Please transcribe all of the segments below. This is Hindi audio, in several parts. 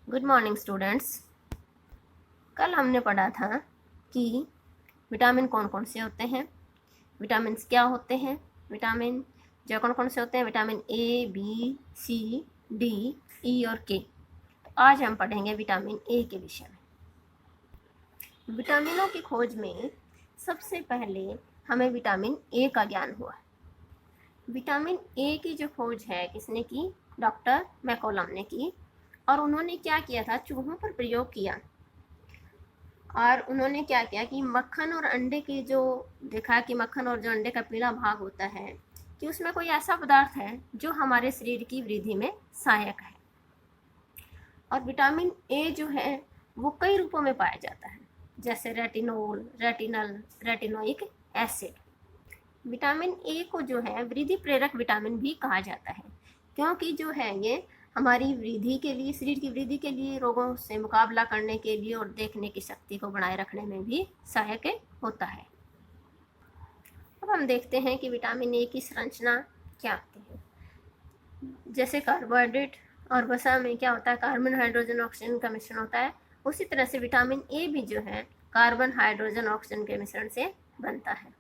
Good morning students. कल हमने पढ़ा था कि विटामिन कौन कौन से होते हैं, विटामिन क्या होते हैं, विटामिन जो कौन कौन से होते हैं, vitamin A, B, C, D, E और के। तो आज हम पढ़ेंगे विटामिन ए के विषय में। विटामिनों की खोज में सबसे पहले हमें विटामिन ए का ज्ञान हुआ। विटामिन ए की जो खोज है किसने की? डॉक्टर मैकोलम ने की। और उन्होंने क्या किया था? चूहों पर प्रयोग किया और उन्होंने क्या किया कि मक्खन और अंडे के जो देखा कि मक्खन और जो अंडे का पीला भाग होता है कि उसमें कोई ऐसा पदार्थ है जो हमारे शरीर की वृद्धि में सहायक है। और विटामिन ए जो है वो कई रूपों में पाया जाता है, जैसे retinol, retinal, retinoic acid. Vitamin A को जो है वृद्धि प्रेरक विटामिन भी कहा जाता है, क्योंकि जो है ये हमारी वृद्धि के लिए, शरीर की वृद्धि के लिए, रोगों से मुकाबला करने के लिए और देखने की शक्ति को बनाए रखने में भी सहायक होता है। अब हम देखते हैं कि विटामिन ए की संरचना क्या होती है। जैसे कार्बोहाइड्रेट और वसा में क्या होता है, कार्बन, हाइड्रोजन, ऑक्सीजन का मिश्रण होता है, उसी तरह से विटामिन ए भी जो है कार्बन, हाइड्रोजन, ऑक्सीजन के मिश्रण से बनता है।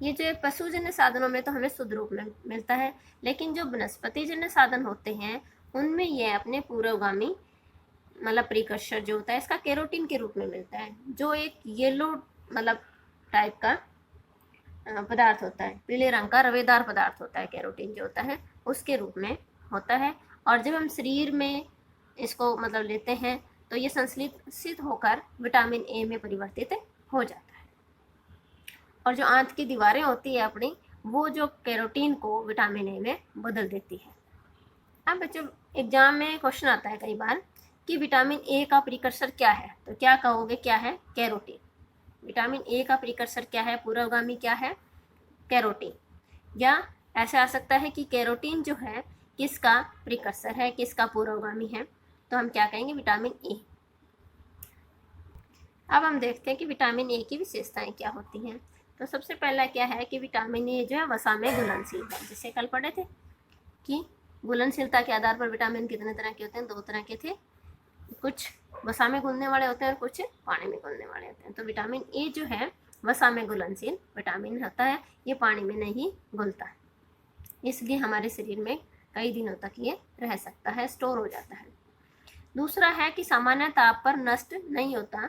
ये जो पशुजन्य साधनों में तो हमें शुद्ध रूप में मिलता है, लेकिन जो वनस्पतिजन्य साधन होते हैं उनमें यह अपने पूर्वगामी मतलब प्रीकर्सर जो होता है इसका कैरोटीन के रूप में मिलता है, जो एक येलो मतलब टाइप का पदार्थ होता है, पीले रंग का रवेदार पदार्थ होता है। कैरोटीन जो होता है उसके रूप में होता है। और जब हम शरीर में इसको मतलब लेते हैं तो ये संश्लेषित होकर विटामिन ए में परिवर्तित हो जाता है। और जो आंत की दीवारें होती है अपनी, वो जो कैरोटीन को विटामिन ए में बदल देती है। अब बच्चों एग्जाम में क्वेश्चन आता है कई बार कि विटामिन ए का प्रीकर्सर क्या है, तो क्या कहोगे? क्या है? कैरोटीन। विटामिन ए का प्रीकर्सर क्या है? पूर्वगामी क्या है? कैरोटीन। या ऐसा आ सकता है कि कैरोटीन जो है किसका प्रीकर्सर है, किसका पूर्वगामी है, तो हम क्या कहेंगे? Vitamin A. अब हम देखते हैं कि विटामिन ए की विशेषताएं क्या होती हैं। तो सबसे पहला क्या है कि विटामिन ए जो है वसा में घुलनशील है, जिसे कल पढ़े थे कि घुलनशीलता के आधार पर विटामिन कितने तरह के होते हैं? 2 तरह के थे, कुछ वसा में घुलने वाले होते हैं और कुछ पानी में घुलने वाले होते हैं। तो विटामिन ए जो है वसा में घुलनशील विटामिन होता है, ये पानी में नहीं घुलता है, इसलिए हमारे शरीर में कई दिनों तक ये रह सकता है, स्टोर हो जाता है। दूसरा है कि सामान्य ताप पर नष्ट नहीं होता,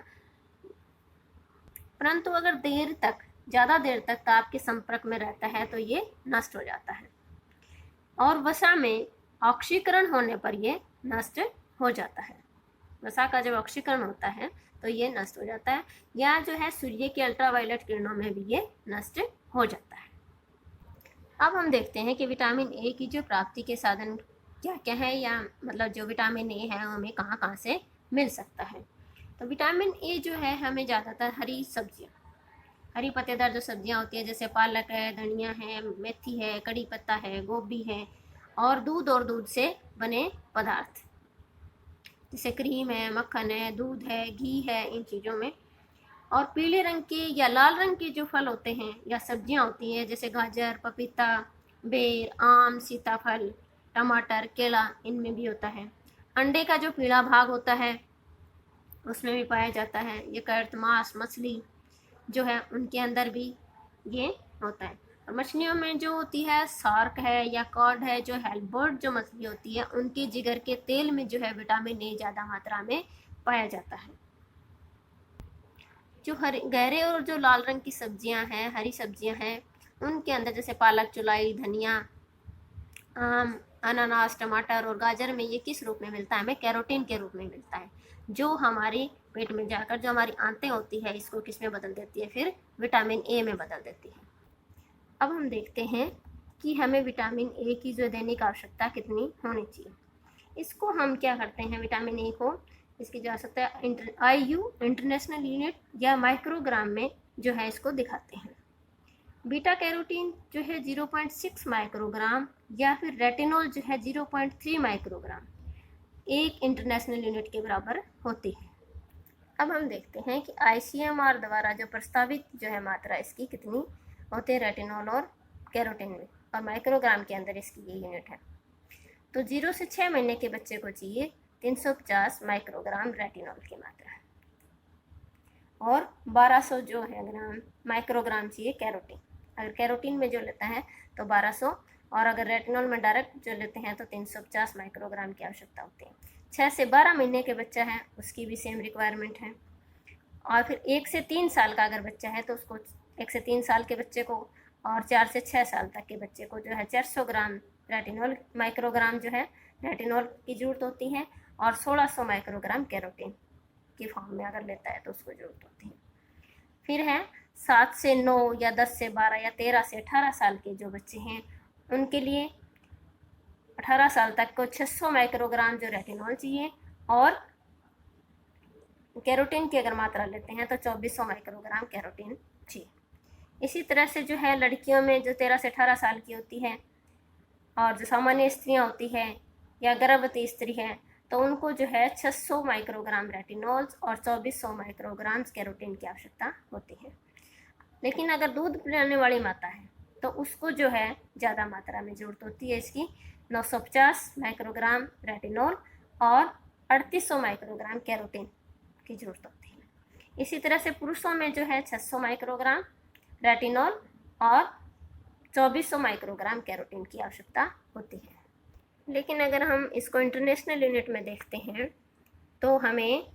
परंतु अगर ज़्यादा देर तक ताप के संपर्क में रहता है तो ये नष्ट हो जाता है। और वसा में ऑक्सीकरण होने पर ये नष्ट हो जाता है। वसा का जब ऑक्सीकरण होता है तो ये नष्ट हो जाता है, या जो है सूर्य की अल्ट्रावायलेट किरणों में भी ये नष्ट हो जाता है। अब हम देखते हैं कि विटामिन ए की जो प्राप्ति के साधन क्या क्या है, या मतलब जो विटामिन ए है हमें कहाँ कहाँ से मिल सकता है। तो विटामिन ए जो है हमें ज़्यादातर हरी सब्जियाँ, हरी पत्तेदार जो सब्जियाँ होती हैं, जैसे पालक है, धनिया है, मेथी है, कड़ी पत्ता है, गोभी है, और दूध से बने पदार्थ जैसे क्रीम है, मक्खन है, दूध है, घी है, इन चीज़ों में। और पीले रंग के या लाल रंग के जो फल होते हैं या सब्जियां होती हैं, जैसे गाजर, पपीता, बेर, आम, सीताफल, टमाटर, केला, इनमें भी होता है। अंडे का जो पीला भाग होता है उसमें भी पाया जाता है। ये कर्त, मांस, मछली जो है उनके अंदर भी ये होता है। और मछलियों में जो होती है शार्क है या कॉड है, जो हेलबर्ट जो मछली होती है, उनके जिगर के तेल में जो है विटामिन ए ज़्यादा मात्रा में पाया जाता है। जो हरे, गहरे और जो लाल रंग की सब्जियां हैं, हरी सब्जियां हैं, उनके अंदर जैसे पालक, चुलाई, धनिया, आम, अनानास, टमाटर और गाजर में ये किस रूप में मिलता है? हमें कैरोटीन के रूप में मिलता है, जो हमारे पेट में जाकर जो हमारी आंतें होती है इसको किस में बदल देती है? फिर विटामिन ए में बदल देती है। अब हम देखते हैं कि हमें विटामिन ए की जो दैनिक आवश्यकता कितनी होनी चाहिए। इसको हम क्या करते हैं? विटामिन ए को इसकी जा सकता है IU इंटरनेशनल यूनिट या माइक्रोग्राम में जो है इसको दिखाते हैं। बीटा कैरोटीन जो है 0.6 माइक्रोग्राम, या फिर रेटिनॉल जो है 0.3 माइक्रोग्राम एक इंटरनेशनल यूनिट के बराबर होती है। अब हम देखते हैं कि ICMR द्वारा जो प्रस्तावित जो है मात्रा इसकी कितनी होती है रेटिनॉल और कैरोटीन में, और माइक्रोग्राम के अंदर इसकी ये यूनिट है। तो 0 से 6 महीने के बच्चे को चाहिए 350 माइक्रोग्राम रेटिनॉल की मात्रा, और 1200 जो है ग्राम माइक्रोग्राम चाहिए कैरोटीन। अगर कैरोटीन में जो लेता है तो 1200, और अगर रेटिनॉल में डायरेक्ट जो लेते हैं तो 350 माइक्रोग्राम की आवश्यकता होती है। 6 से 12 महीने के बच्चा है उसकी भी सेम रिक्वायरमेंट है। और फिर 1 से 3 साल का अगर बच्चा है तो उसको 1 से 3 साल के बच्चे को, और 4 से 6 साल तक के बच्चे को जो है 400 ग्राम रेटिनॉल माइक्रोग्राम जो है रेटिनॉल की ज़रूरत होती है, और 1600 माइक्रोग्राम कैरोटीन की फॉर्म में अगर लेता है तो उसको ज़रूरत होती है। फिर है 7 से 9 या 10 से 12 या 13 से 18 साल के जो बच्चे हैं उनके लिए 18 साल तक को 600 माइक्रोग्राम जो रेटिनॉल चाहिए, और कैरोटीन की अगर मात्रा लेते हैं तो 2400 माइक्रोग्राम कैरोटीन चाहिए। इसी तरह से जो है लड़कियों में जो 13 से 18 साल की होती है, और जो सामान्य स्त्रियाँ होती हैं या गर्भवती स्त्री है, तो उनको जो है 600 माइक्रोग्राम रेटिनॉल्स और 2400 माइक्रोग्राम कैरोटीन की आवश्यकता होती है। लेकिन अगर दूध पिलाने वाली माता है तो उसको जो है ज़्यादा मात्रा में ज़रूरत होती है इसकी, 950 माइक्रोग्राम रेटिनॉल और 3800 माइक्रोग्राम कैरोटीन की ज़रूरत होती है। इसी तरह से पुरुषों में जो है 600 माइक्रोग्राम रेटिनॉल और 2400 माइक्रोग्राम कैरोटीन की आवश्यकता होती है। लेकिन अगर हम इसको इंटरनेशनल यूनिट में देखते हैं तो हमें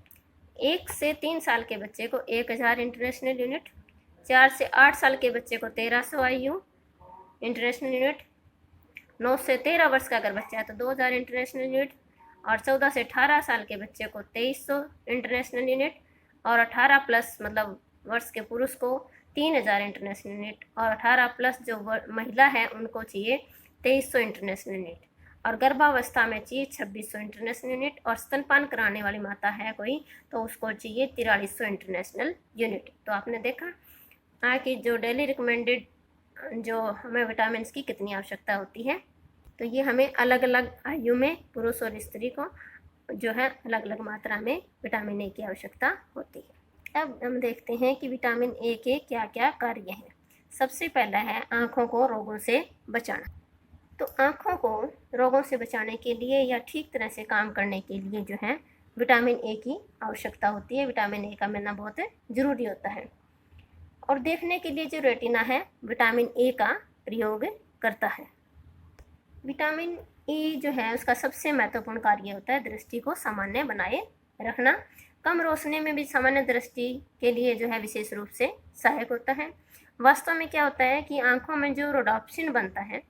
1 से 3 साल के बच्चे को 1000 इंटरनेशनल यूनिट, 4 से 8 साल के बच्चे को 1300 IU इंटरनेशनल यूनिट, 9 से 13 वर्ष का अगर बच्चा है तो 2000 इंटरनेशनल यूनिट, और 14 से 18 साल के बच्चे को 2300 इंटरनेशनल यूनिट, और 18 प्लस मतलब वर्ष के पुरुष को 3000 इंटरनेशनल यूनिट, और 18 प्लस जो महिला है उनको चाहिए 2300 इंटरनेशनल यूनिट, और गर्भावस्था में चाहिए 2600 इंटरनेशनल यूनिट, और स्तनपान कराने वाली माता है कोई तो उसको चाहिए 4300 इंटरनेशनल यूनिट। तो आपने देखा कि जो डेली रिकमेंडेड जो हमें विटामिन की कितनी आवश्यकता होती है, तो ये हमें अलग अलग आयु में पुरुष और स्त्री को जो है अलग अलग मात्रा में विटामिन ए की आवश्यकता होती है। अब हम देखते हैं कि विटामिन ए के क्या क्या कार्य हैं। सबसे पहला है आँखों को रोगों से बचाना। तो आँखों को रोगों से बचाने के लिए या ठीक तरह से काम करने के लिए जो है विटामिन ए की आवश्यकता होती है। विटामिन ए का मिलना बहुत ज़रूरी होता है। और देखने के लिए जो रेटिना है विटामिन ए का प्रयोग करता है। विटामिन ए जो है उसका सबसे महत्वपूर्ण कार्य होता है दृष्टि को सामान्य बनाए रखना। कम रोशनी में भी सामान्य दृष्टि के लिए जो है विशेष रूप से सहायक होता है। वास्तव में क्या होता है कि आँखों में जो रोडोप्सिन बनता है,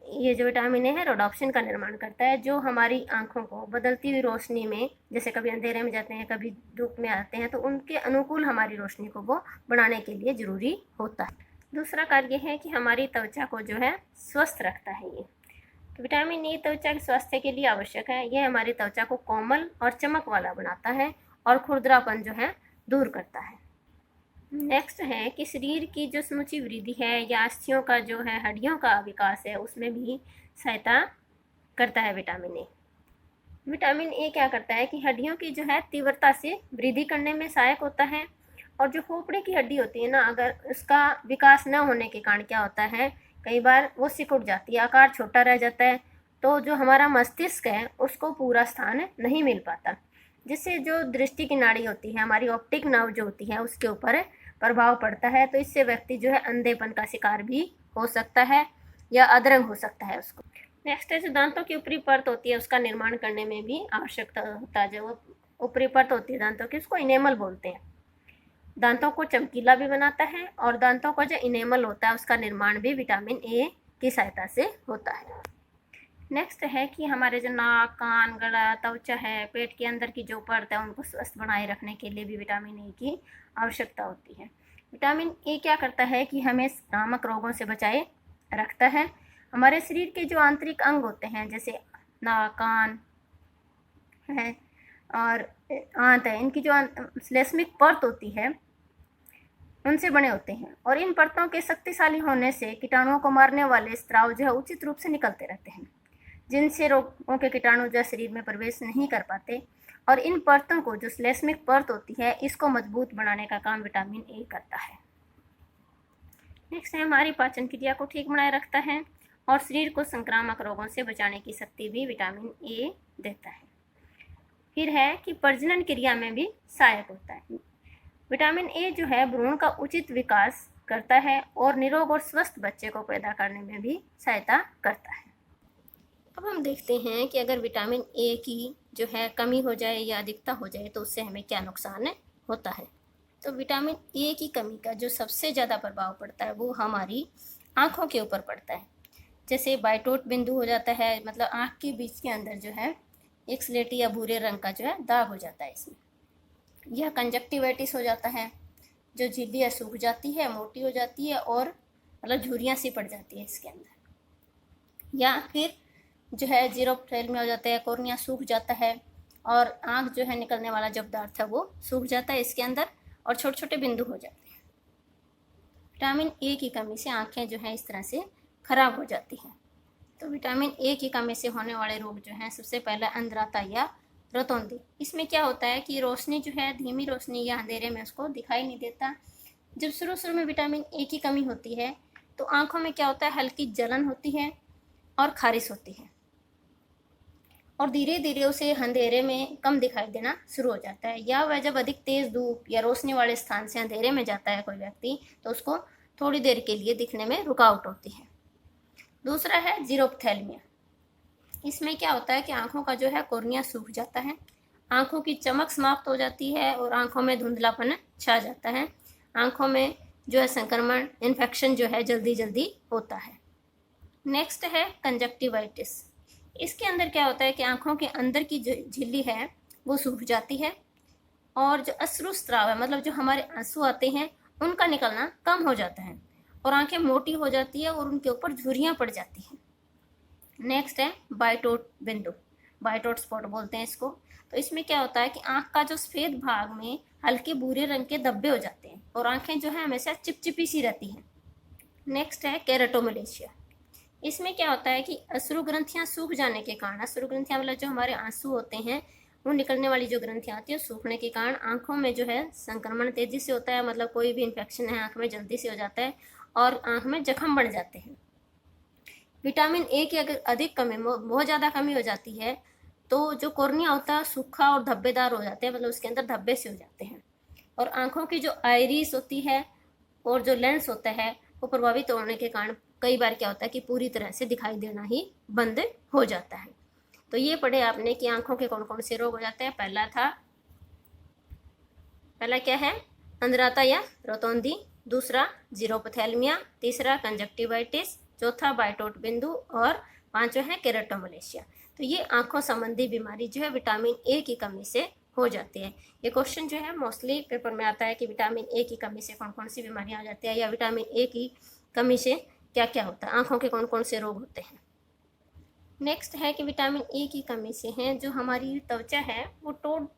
ये जो विटामिन ए है रोडोप्सिन का निर्माण करता है, जो हमारी आँखों को बदलती हुई रोशनी में, जैसे कभी अंधेरे में जाते हैं कभी धूप में आते हैं, तो उनके अनुकूल हमारी रोशनी को वो बढ़ाने के लिए ज़रूरी होता है। दूसरा कार्य है कि हमारी त्वचा को जो है स्वस्थ रखता है ये। तो विटामिन ए त्वचा के स्वास्थ्य के लिए आवश्यक है। यह हमारी त्वचा को कोमल और चमक वाला बनाता है और खुरदरापन जो है दूर करता है। नेक्स्ट है कि शरीर की जो समूची वृद्धि है या अस्थियों का जो है हड्डियों का विकास है उसमें भी सहायता करता है विटामिन ए। विटामिन ए क्या करता है कि हड्डियों की जो है तीव्रता से वृद्धि करने में सहायक होता है। और जो खोपड़ी की हड्डी होती है ना, अगर उसका विकास न होने के कारण क्या होता है, कई बार वो सिकुड़ जाती है, आकार छोटा रह जाता है, तो जो हमारा मस्तिष्क है उसको पूरा स्थान नहीं मिल पाता, जिससे जो दृष्टि की नाड़ी होती है, हमारी ऑप्टिक नर्व जो होती है उसके ऊपर प्रभाव पड़ता है। तो इससे व्यक्ति जो है अंधेपन का शिकार भी हो सकता है या अधरंग हो सकता है उसको। नेक्स्ट है जो दांतों की ऊपरी परत होती है उसका निर्माण करने में भी आवश्यकता होता है। जो ऊपरी परत होती है दांतों की उसको इनेमल बोलते हैं। दांतों को चमकीला भी बनाता है, और दांतों का जो इनेमल होता है उसका निर्माण भी विटामिन ए की सहायता से होता है। नेक्स्ट है कि हमारे जो नाक, कान, गला, त्वचा है, पेट के अंदर की जो परत है उनको स्वस्थ बनाए रखने के लिए भी विटामिन ए की आवश्यकता होती है। विटामिन ए क्या करता है कि हमें नामक रोगों से बचाए रखता है। हमारे शरीर के जो आंतरिक अंग होते हैं जैसे नाक, कान है और आंत है, इनकी जो श्लेष्मिक परत होती है उनसे बने होते हैं, और इन परतों के शक्तिशाली होने से कीटाणुओं को मारने वाले स्राव जो है उचित रूप से निकलते रहते हैं, जिनसे रोगों के कीटाणु जो शरीर में प्रवेश नहीं कर पाते। और इन परतों को जो श्लेष्मिक परत होती है इसको मजबूत बनाने का काम विटामिन ए करता है। नेक्स्ट है हमारी पाचन क्रिया को ठीक बनाए रखता है, और शरीर को संक्रामक रोगों से बचाने की शक्ति भी विटामिन ए देता है। फिर है कि प्रजनन क्रिया में भी सहायक होता है। विटामिन ए जो है भ्रूण का उचित विकास करता है और निरोग और स्वस्थ बच्चे को पैदा करने में भी सहायता करता है। अब हम देखते हैं कि अगर विटामिन ए की जो है कमी हो जाए या अधिकता हो जाए तो उससे हमें क्या नुकसान होता है। तो विटामिन ए की कमी का जो सबसे ज़्यादा प्रभाव पड़ता है वो हमारी आँखों के ऊपर पड़ता है। जैसे बाइटोट बिंदु हो जाता है, मतलब आँख के बीच के अंदर जो है एक स्लेटी या भूरे रंग का जो है दाग हो जाता है इसमें। यह कंजक्टिवाइटिस हो जाता है, जो झिल्लियाँ सूख जाती है, मोटी हो जाती है और मतलब झुर्रियाँ सी पड़ जाती है इसके अंदर। या फिर जो है जीरोप्थेल्मिया हो जाता है, कॉर्निया सूख जाता है और आँख जो है निकलने वाला जो पदार्थ है वो सूख जाता है इसके अंदर और छोटे छोटे बिंदु हो जाते हैं। विटामिन ए की कमी से आँखें जो है इस तरह से खराब हो जाती हैं। तो विटामिन ए की कमी से होने वाले रोग जो हैं, सबसे पहला अंधराता या रतौंधी। इसमें क्या होता है कि रोशनी जो है धीमी रोशनी या अंधेरे में उसको दिखाई नहीं देता। जब शुरू में विटामिन ए की कमी होती है तो आँखों में क्या होता है, हल्की जलन होती है और खारिश होती है और धीरे धीरे उसे अंधेरे में कम दिखाई देना शुरू हो जाता है। या वह जब अधिक तेज धूप या रोशनी वाले स्थान से अंधेरे में जाता है कोई व्यक्ति तो उसको थोड़ी देर के लिए दिखने में रुकावट होती है। दूसरा है जीरोप्थेल्मिया। इसमें क्या होता है कि आँखों का जो है कॉर्निया सूख जाता है, आँखों की चमक समाप्त हो जाती है और आँखों में धुंधलापन छा जाता है। आँखों में जो है संक्रमण, इन्फेक्शन जो है जल्दी जल्दी होता है। नेक्स्ट है कंजक्टिवाइटिस। इसके अंदर क्या होता है कि आँखों के अंदर की जो झिल्ली है वो सूख जाती है और जो अश्रु स्राव है, मतलब जो हमारे आंसू आते हैं उनका निकलना कम हो जाता है और आंखें मोटी हो जाती है और उनके ऊपर झुर्रियाँ पड़ जाती हैं। नेक्स्ट है बाइटोट बिंदु, बाइटोट स्पॉट बोलते हैं इसको। तो इसमें क्या होता है कि आंख का जो सफ़ेद भाग में हल्के भूरे रंग के धब्बे हो जाते हैं और आंखें जो है हमेशा चिपचिपी सी रहती हैं। नेक्स्ट है केराटोमलेशिया। इसमें क्या होता है कि अश्रु ग्रंथियाँ सूख जाने के कारण, अश्रु ग्रंथियाँ मतलब जो हमारे आंसू होते हैं वो निकलने वाली जो ग्रंथियाँ होती है सूखने के कारण आंखों में जो है संक्रमण तेजी से होता है, मतलब कोई भी इन्फेक्शन है आंख में जल्दी से हो जाता है और आंख में जख्म बढ़ जाते हैं। विटामिन ए की अगर अधिक कमी, बहुत ज़्यादा कमी हो जाती है तो जो कॉर्निया होता है सूखा और धब्बेदार हो जाते हैं, मतलब उसके अंदर धब्बे से हो जाते हैं और आंखों की जो आइरिस होती है और जो लेंस होता है वो प्रभावित होने के कारण कई बार क्या होता है कि पूरी तरह से दिखाई देना ही बंद हो जाता है। तो ये पढ़े आपने कि आंखों के कौन कौन से रोग हो जाते हैं। पहला क्या है, अंधराता या रतौंधी। दूसरा जीरोपथेल्मिया। तीसरा कंजक्टिवाइटिस। चौथा बाइटोट बिंदु और पांचवा है केराटोमलेशिया। तो ये आंखों संबंधी बीमारी जो है विटामिन ए की कमी से हो जाती है। ये क्वेश्चन जो है मोस्टली पेपर में आता है कि विटामिन ए की कमी से कौन कौन सी बीमारियां हो जाती है या विटामिन ए की कमी से क्या क्या होता है, आंखों के कौन कौन से रोग होते हैं। नेक्स्ट है कि विटामिन ए की कमी से है जो हमारी त्वचा है वो टोड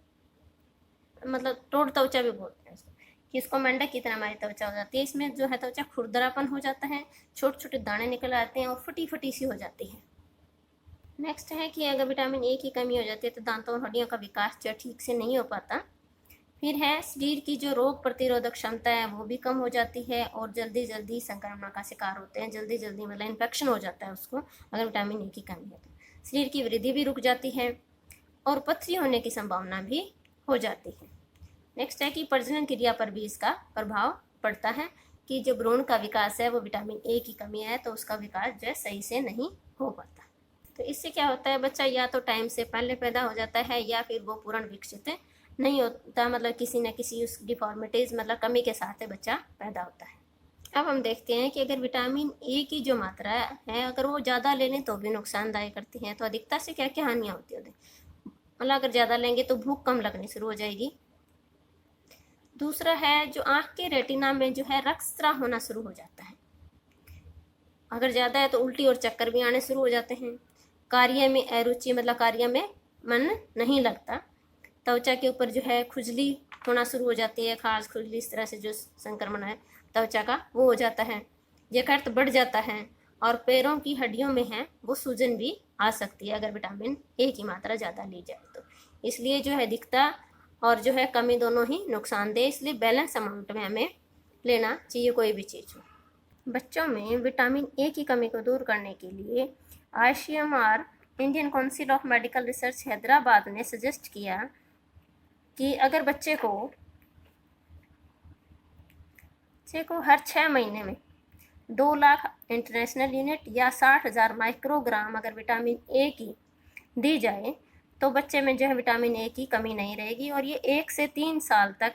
त्वचा भी बोलते हैं इसको, कि इसको मेंढक की तरह हमारी त्वचा हो जाती है। इसमें जो है त्वचा खुरदरापन हो जाता है, छोटे छोटे दाने निकल आते हैं और फटी फटी सी हो जाती है। नेक्स्ट है कि अगर विटामिन ए की कमी हो जाती है तो दांतों और हड्डियों का विकास जो ठीक से नहीं हो पाता। फिर है शरीर की जो रोग प्रतिरोधक क्षमता है वो भी कम हो जाती है और जल्दी जल्दी संक्रमण का शिकार होते हैं, जल्दी जल्दी मतलब इन्फेक्शन हो जाता है उसको अगर विटामिन ए की कमी है तो। शरीर की वृद्धि भी रुक जाती है और पथरी होने की संभावना भी हो जाती है। नेक्स्ट है कि प्रजनन क्रिया पर भी इसका प्रभाव पड़ता है कि जो भ्रूण का विकास है वो विटामिन ए की कमी है तो उसका विकास जो है सही से नहीं हो पाता। तो इससे क्या होता है, बच्चा या तो टाइम से पहले पैदा हो जाता है या फिर वो पूर्ण विकसित नहीं होता, मतलब किसी न किसी उस डिफॉर्मिटीज़ मतलब कमी के साथ बच्चा पैदा होता है। अब हम देखते हैं कि अगर विटामिन ए की जो मात्रा है अगर वो ज़्यादा ले लें तो भी नुकसानदायक करती हैं। तो अधिकता से क्या क्या हानियाँ होती है, मतलब अगर ज़्यादा लेंगे तो भूख कम लगनी शुरू हो जाएगी। दूसरा है जो आँख के रेटिना में जो है रक्तस्राव होना शुरू हो जाता है, अगर ज़्यादा है तो उल्टी और चक्कर भी आने शुरू हो जाते हैं। कार्य में अरुचि, मतलब कार्य में मन नहीं लगता। त्वचा के ऊपर जो है खुजली होना शुरू हो जाती है, खास खुजली, इस तरह से जो संक्रमण है त्वचा का वो हो जाता है। यकृत बढ़ जाता है और पैरों की हड्डियों में है वो सूजन भी आ सकती है अगर विटामिन ए की मात्रा ज़्यादा ली जाए तो। इसलिए जो है अधिकता और जो है कमी दोनों ही नुकसानदेह, इसलिए बैलेंस अमाउंट में हमें लेना चाहिए कोई भी चीज़ हो। बच्चों में विटामिन ए की कमी को दूर करने के लिए ICMR Indian council of medical research Hyderabad ने सजेस्ट किया कि अगर बच्चे को हर 6 महीने में 2 लाख इंटरनेशनल यूनिट या 60,000 माइक्रोग्राम अगर विटामिन ए की दी जाए तो बच्चे में जो है विटामिन ए की कमी नहीं रहेगी। और ये 1 से 3 साल तक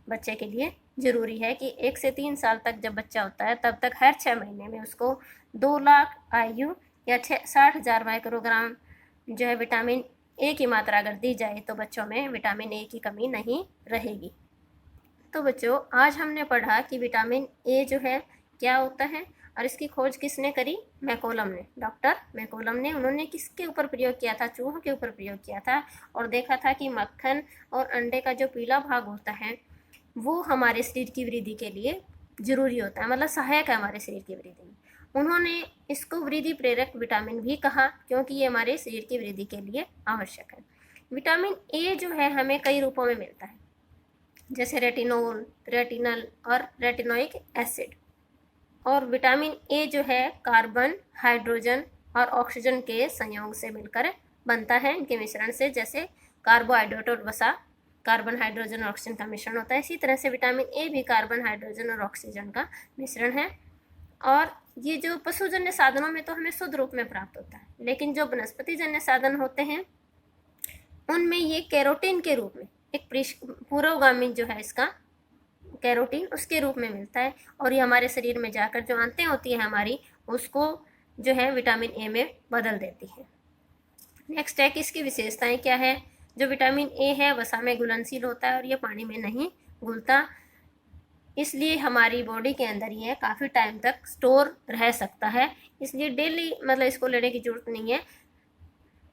बच्चे के लिए ज़रूरी है कि 1 से 3 साल तक जब बच्चा होता है तब तक हर 6 महीने में उसको 2 लाख IU या 60,000 माइक्रोग्राम जो है विटामिन ए की मात्रा अगर दी जाए तो बच्चों में विटामिन ए की कमी नहीं रहेगी। तो बच्चों, आज हमने पढ़ा कि विटामिन ए जो है क्या होता है और इसकी खोज किसने करी? मैकोलम ने, डॉक्टर मैकोलम ने। उन्होंने किसके ऊपर प्रयोग किया था? चूहों के ऊपर प्रयोग किया था और देखा था कि मक्खन और अंडे का जो पीला भाग होता है वो हमारे शरीर की वृद्धि के लिए ज़रूरी होता है, मतलब सहायक है हमारे शरीर की वृद्धि में। उन्होंने इसको वृद्धि प्रेरक विटामिन भी कहा क्योंकि ये हमारे शरीर की वृद्धि के लिए आवश्यक है। विटामिन ए जो है हमें कई रूपों में मिलता है, जैसे रेटिनोल, रेटिनल और रेटिनोइक एसिड। और विटामिन ए जो है कार्बन, हाइड्रोजन और ऑक्सीजन के संयोग से मिलकर बनता है, इनके मिश्रण से। जैसे कार्बोहाइड्रेट और वसा कार्बन, हाइड्रोजन और ऑक्सीजन का मिश्रण होता है, इसी तरह से विटामिन ए भी कार्बन, हाइड्रोजन और ऑक्सीजन का मिश्रण है। और ये जो पशुजन्य साधनों में तो हमें शुद्ध रूप में प्राप्त होता है, लेकिन जो वनस्पति जन्य साधन होते हैं उनमें ये कैरोटीन के रूप में, एक पूर्वगामी जो है इसका कैरोटीन, उसके रूप में मिलता है। और ये हमारे शरीर में जाकर जो आंतें होती है हमारी, उसको जो है विटामिन ए में बदल देती है। नेक्स्ट है कि इसकी विशेषताएं क्या है। जो विटामिन ए है वसा में घुलनशील होता है और ये पानी में नहीं घुलता, इसलिए हमारी बॉडी के अंदर ये काफ़ी टाइम तक स्टोर रह सकता है। इसलिए डेली मतलब इसको लेने की ज़रूरत नहीं है,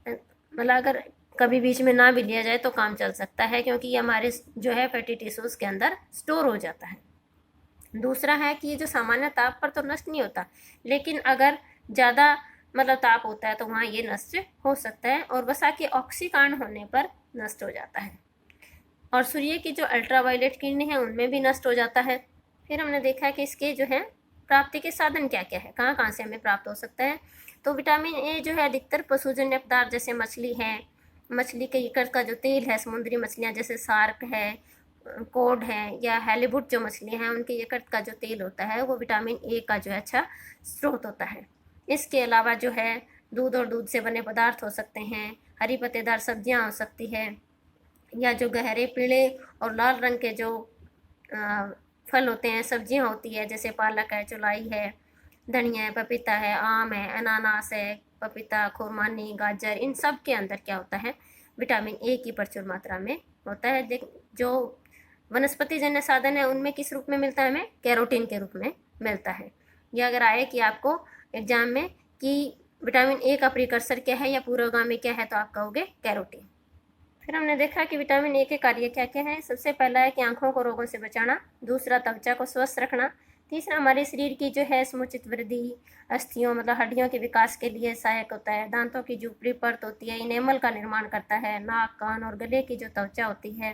मतलब अगर कभी बीच में ना भी लिया जाए तो काम चल सकता है, क्योंकि ये हमारे जो है फैटी टिश्यूज़ के अंदर स्टोर हो जाता है। दूसरा है कि ये जो सामान्य ताप पर तो नष्ट नहीं होता, लेकिन अगर ज़्यादा मतलब ताप होता है तो वहाँ ये नष्ट हो सकता है और वसा के ऑक्सीकरण होने पर नष्ट हो जाता है। और सूर्य की जो अल्ट्रावायलेट किरणें हैं उनमें भी नष्ट हो जाता है। फिर हमने देखा कि इसके जो है प्राप्ति के साधन क्या क्या है, कहाँ कहाँ से हमें प्राप्त हो सकता है। तो विटामिन ए जो है अधिकतर पशुजन्य पदार्थ जैसे मछली है, मछली के यकृत का जो तेल है, समुद्री मछलियाँ जैसे शार्क है, कोड है या हैलीवुड जो मछलियाँ हैं, उनके यकृत का जो तेल होता है वो विटामिन ए का जो है अच्छा स्रोत होता है। इसके अलावा जो है दूध और दूध से बने पदार्थ हो सकते हैं, हरी पत्तेदार सब्जियाँ हो सकती है, या जो गहरे पीले और लाल रंग के जो फल होते हैं, सब्जियां होती है, जैसे पालक है, चौलाई है, धनिया है, पपीता है, आम है, अनानास है, पपीता, खुरमानी, गाजर, इन सब के अंदर क्या होता है? विटामिन ए की प्रचुर मात्रा में होता है। जो वनस्पति जन्य साधन है उनमें किस रूप में मिलता है? हमें कैरोटीन के रूप में मिलता है। यह अगर आए कि आपको एग्जाम में कि विटामिन ए का प्रिकर्सर क्या है या पूर्वगामी क्या है, तो आप कहोगे कैरोटीन। फिर हमने देखा कि विटामिन ए के कार्य क्या क्या हैं। सबसे पहला है कि आंखों को रोगों से बचाना, दूसरा त्वचा को स्वस्थ रखना, तीसरा हमारे शरीर की जो है समुचित वृद्धि, अस्थियों मतलब हड्डियों के विकास के लिए सहायक होता है, दांतों की जो ऊपरी परत होती है इनेमल का निर्माण करता है, नाक, कान और गले की जो त्वचा होती है,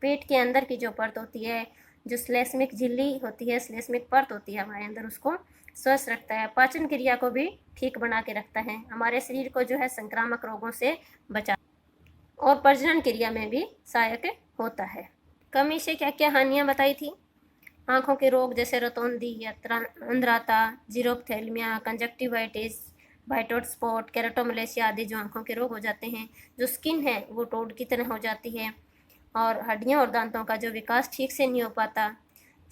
पेट के अंदर की जो परत होती है, जो श्लेष्मिक झिल्ली होती है, श्लेष्मिक परत होती है हमारे अंदर, उसको स्वस्थ रखता है, पाचन क्रिया को भी ठीक बना के रखता है, हमारे शरीर को जो है संक्रामक रोगों से बचा और प्रजनन क्रिया में भी सहायक होता है। कमी से क्या क्या हानियां बताई थी? आंखों के रोग जैसे रतौंधी या अंधराता, जीरोप्थेल्मिया, कंजक्टिवाइटिस, वाइटोड स्पॉट, केराटोमलेशिया आदि जो आंखों के रोग हो जाते हैं। जो स्किन है वो टोड की तरह हो जाती है और हड्डियों और दांतों का जो विकास ठीक से नहीं हो पाता।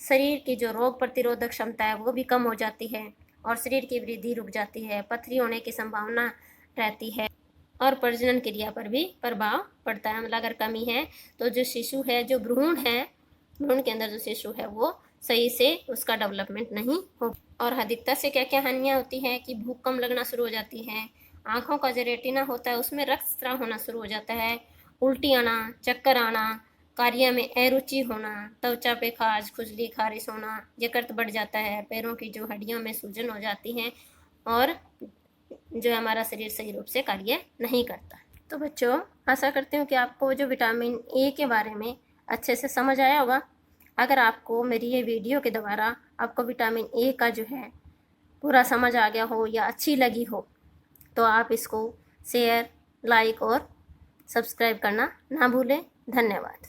शरीर की जो रोग प्रतिरोधक क्षमता है वो भी कम हो जाती है और शरीर की वृद्धि रुक जाती है, पथरी होने की संभावना रहती है और प्रजनन क्रिया पर भी प्रभाव पड़ता है। मतलब अगर कमी है तो जो शिशु है, जो भ्रूण है, भ्रूण के अंदर जो शिशु है वो सही से उसका डेवलपमेंट नहीं हो। और अधिकता से क्या क्या हानियाँ होती हैं कि भूख कम लगना शुरू हो जाती है, आँखों का जो रेटिना होता है उसमें रक्तस्राव होना शुरू हो जाता है, उल्टी आना, चक्कर आना, कार्य में अरुचि होना, त्वचा पे खाज, खुजली, खारिश होना, यकृत बढ़ जाता है, पैरों की जो हड्डियों में सूजन हो जाती है और जो हमारा शरीर सही रूप से कार्य नहीं करता। तो बच्चों, आशा करती हूँ कि आपको जो विटामिन ए के बारे में अच्छे से समझ आया होगा। अगर आपको मेरी ये वीडियो के द्वारा आपको विटामिन ए का जो है पूरा समझ आ गया हो या अच्छी लगी हो तो आप इसको शेयर, लाइक और सब्सक्राइब करना ना भूलें। धन्यवाद।